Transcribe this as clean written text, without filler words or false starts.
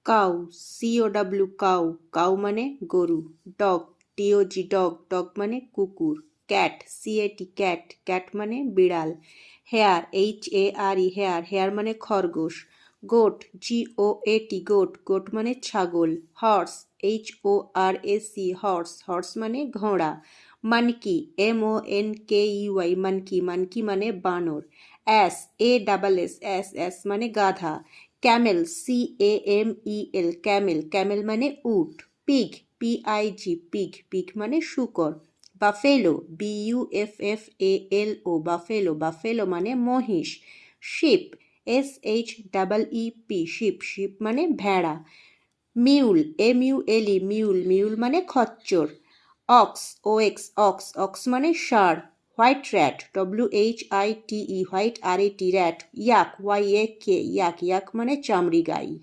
Cow, COW cow, cow মানে গরু। Dog, DOG dog, dog মানে কুকুর। ক্যাট, CAT ক্যাট, ক্যাট মানে বিড়াল। হেয়ার, HARE হেয়ার, হেয়ার মানে খরগোশ। গোট, GOAT গোট, গোট মানে ছাগল। হর্স, HORSE হর্স, হর্স মানে ঘোড়া। মানকি, MONKEY মানকি, মানকি মানে বানর। অ্যাস, ASS অ্যাস, অ্যাস মানে গাধা। ক্যামেল, CAMEL ক্যামেল, ক্যামেল মানে উট। পিগ, PIG পিগ, পিগ মানে শূকর। বাফেলো, BUFFALO বাফেলো, বাফেলো মানে মহিষ। শিপ, SHEEP শিপ, শিপ মানে ভেড়া। মিউল, MULE মিউল, মিউল মানে খচ্চর। অক্স, OX অক্স, অক্স মানে ষাঁড়। White rat, WHITE white RAT rat. ইয়াক, YAK ইয়াক, ইয়াক মানে চামড়ি গাই।